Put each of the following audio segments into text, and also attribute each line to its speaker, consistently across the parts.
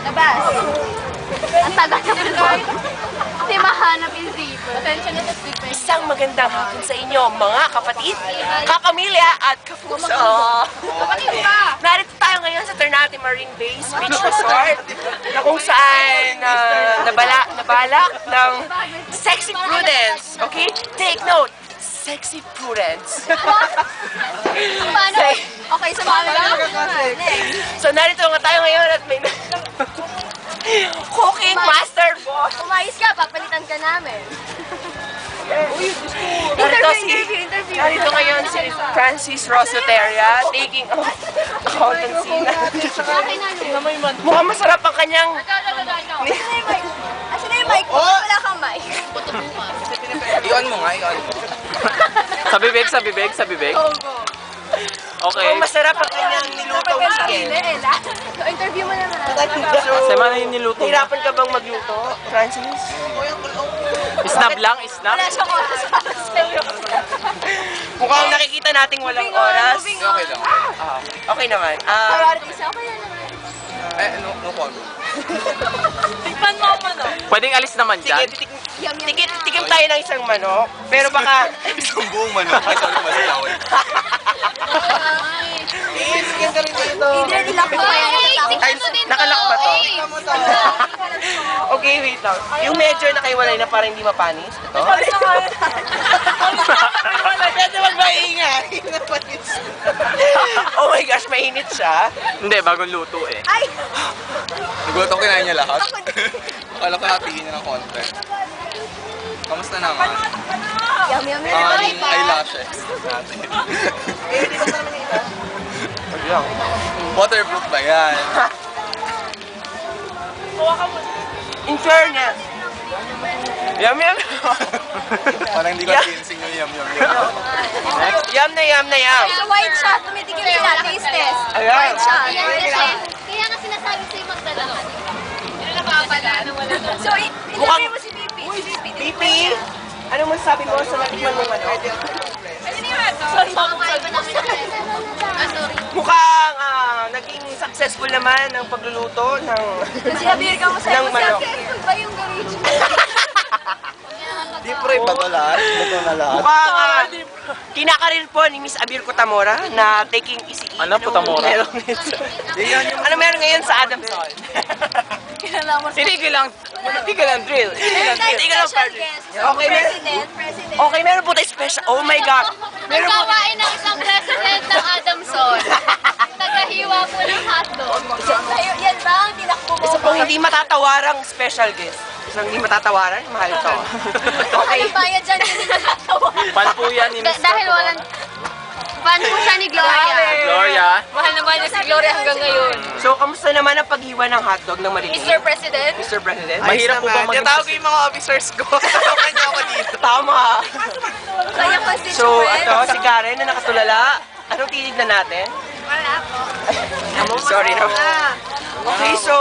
Speaker 1: Labas. Ang tagal na pala. Kasi mahanap yung zipper. Attention na sa zipper.
Speaker 2: Isang magandang hapon sa inyo, mga kapatid, kapamilya at kapuso.
Speaker 1: Kapatid ba?
Speaker 2: Narito tayo ngayon sa Ternate Marine Base Beach Resort na kung saan nabalak ng Sexy Prudence. Okay? Take note. Sexy Prudence.
Speaker 1: Paano? Okay, sa mga next.
Speaker 2: So narito nga tayo ngayon at may cooking master boss.
Speaker 1: Umayos ka, papalitan ka namin.
Speaker 2: Narito
Speaker 1: Interview.
Speaker 2: Narito ngayon si Francis Rosoteria taking accountancy na.
Speaker 1: Okay na.
Speaker 2: Mukhang masarap ang kanyang
Speaker 1: Asan na yung mic mo? Wala kang mic.
Speaker 3: I-on mo nga, i-on mo.
Speaker 4: Sa bibig, sa bibig, sa bibig.
Speaker 1: Go, go.
Speaker 4: Okay.
Speaker 2: mukhang masarap ang kanyang nilutong chicken.
Speaker 1: So, interview mo naman.
Speaker 4: Sa mana yung niluto?
Speaker 2: Hirapan ka bang magluto, Francis?
Speaker 4: Snap lang, snap.
Speaker 1: Wala siyang oras para sa'yo.
Speaker 2: Mukhang nakikita nating walang oras.
Speaker 1: Moving on.
Speaker 3: Okay lang.
Speaker 2: Okay naman.
Speaker 1: Priorities, okay na naman.
Speaker 3: No problem.
Speaker 1: Tikman mo ako, no?
Speaker 4: Pwedeng alis naman
Speaker 2: Sige,
Speaker 4: dyan.
Speaker 2: tikim tayo ng isang manok. Pero baka...
Speaker 3: Isang buong manok. Ay, sorry, mali ako. Chicken ka rin dito.
Speaker 1: Either nilak mo kaya
Speaker 2: Ay, nakalak ba to? Okay, wait lang. Yung medyo nakaiwalay na para hindi mapanis. Ito. Pwede magmaingay. Oh my gosh, mainit siya.
Speaker 4: Hindi, bagong luto eh.
Speaker 1: Ay!
Speaker 3: Nagulat ako kinain niya lahat. Akala ko hatiin niya ng konti. Kamusta naman?
Speaker 1: Yum.
Speaker 3: Ang eyelashes natin. Waterproof ba yan?
Speaker 2: In fairness. Yum.
Speaker 3: Parang hindi ko tinsing yung yum.
Speaker 2: Yum na yum.
Speaker 1: Sa white shot, tumitigil sila. Taste test.
Speaker 2: Ayan.
Speaker 1: White shot.
Speaker 5: Kaya nga sinasabi sa'yo magdala ka. Pero napapala na wala na.
Speaker 1: So, interview mo si BP.
Speaker 2: BP, ano masasabi mo sa natikman mong ano?
Speaker 1: Sorry,
Speaker 5: Kumakain pa namin ng sorry.
Speaker 2: Mukhang naging successful naman ang pagluluto ng
Speaker 1: Kasi abir ka mo sa'yo.
Speaker 2: ng manok.
Speaker 1: Successful ba yung gawin?
Speaker 3: Di pre, bato lahat. Bato na lahat.
Speaker 2: Mukhang kinakarir po ni Miss Abir Cotamora na taking easy.
Speaker 4: Ano, Cotamora?
Speaker 2: Ano meron ngayon sa Adamson?
Speaker 4: Tigil lang drill.
Speaker 2: Tigil lang, partner. Okay,
Speaker 1: President.
Speaker 2: Okay, meron po tayo special. Oh my God. Meron po
Speaker 5: Nagkawain ng isang president ng Adamson. Nagkahiwa po ng hotdog.
Speaker 1: Yan ba ang tinakbo mo?
Speaker 2: isa pong hindi matatawarang special guest. Isang hindi matatawaran, mahal to. Okay.
Speaker 1: Anong bayad dyan? Hindi natatawa.
Speaker 4: Pan po yan ni Mr.
Speaker 5: Dahil walang... Fan po siya ni Gloria.
Speaker 4: Gloria.
Speaker 5: Mahal naman niya si Gloria hanggang ngayon.
Speaker 2: So, kamusta naman ang paghiwa ng hotdog ng maliliit?
Speaker 5: Mr. President?
Speaker 2: Mr. President?
Speaker 4: Mahirap po ba maging
Speaker 3: Tinatawag ko yung mga officers ko. Kanya ako dito.
Speaker 2: Tama.
Speaker 1: Kaya
Speaker 2: So,
Speaker 1: constituent.
Speaker 2: ito, si Karen na nakatulala. Anong titignan natin?
Speaker 1: Wala po.
Speaker 2: Sorry na. Okay, so,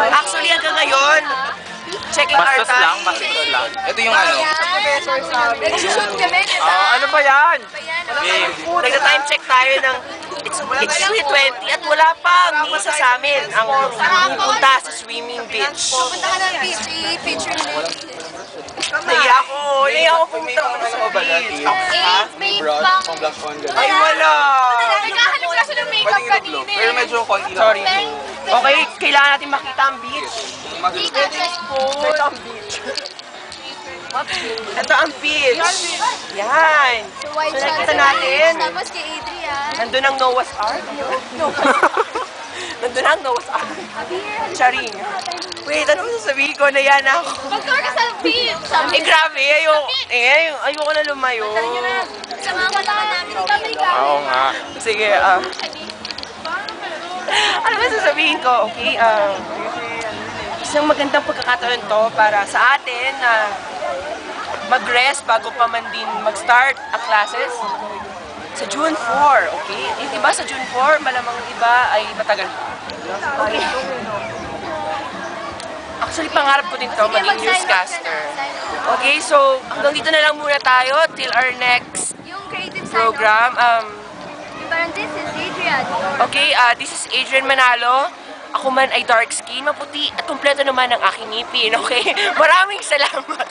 Speaker 2: actually hanggang ngayon, checking our
Speaker 4: Bastos lang,
Speaker 2: time.
Speaker 4: bastos lang.
Speaker 3: Ito yung ano.
Speaker 1: Nag-shoot kami, diba?
Speaker 4: Ano ba yan?
Speaker 2: Nagka-time check tayo ng it's 3:20 at wala pang isa sa amin ang punta sa swimming beach.
Speaker 1: Punta ka ng beach, i-picture nila.
Speaker 2: Nahiya ako pumunta sa beach.
Speaker 5: May
Speaker 3: Brush,
Speaker 5: pang...
Speaker 3: pang blush on.
Speaker 2: Ay, wala.
Speaker 5: Nagkahanap kasi ng makeup
Speaker 3: Pwedeng
Speaker 5: kanina
Speaker 3: itatlo. Pero medyo konti lang.
Speaker 2: Sorry. Okay, kailangan natin makita ang beach. Ito ang beach. Ito ang beach. Yan.
Speaker 1: So, white
Speaker 2: So,
Speaker 1: shot.
Speaker 2: nakita natin.
Speaker 1: Tapos kay Adrian.
Speaker 2: Nandun ang Noah's Ark. Nandun ang Noah's Ark. Charing. Wait, ano sasabihin ko? Naiyan ako.
Speaker 5: Mag-tour ka sa beach.
Speaker 2: Eh, grabe. Ayoko na lumayo.
Speaker 1: Sama mo lang namin.
Speaker 4: Oo nga.
Speaker 2: Sige, ano ba sasabihin ko? Okay, isang magandang pagkakataon to para sa atin na mag-rest bago pa man din mag-start ang classes. Sa June 4, okay? Eh, diba sa June 4, malamang iba ay matagal. Okay. Actually, pangarap ko din to, maging newscaster. Okay, so hanggang dito na lang muna tayo till our next
Speaker 1: Yung creative side.
Speaker 2: program.
Speaker 1: Parang this is Adrian.
Speaker 2: Okay, this is Adrian Manalo. ako man ay dark skin, maputi at kumpleto naman ang aking ngipin, okay? Maraming salamat!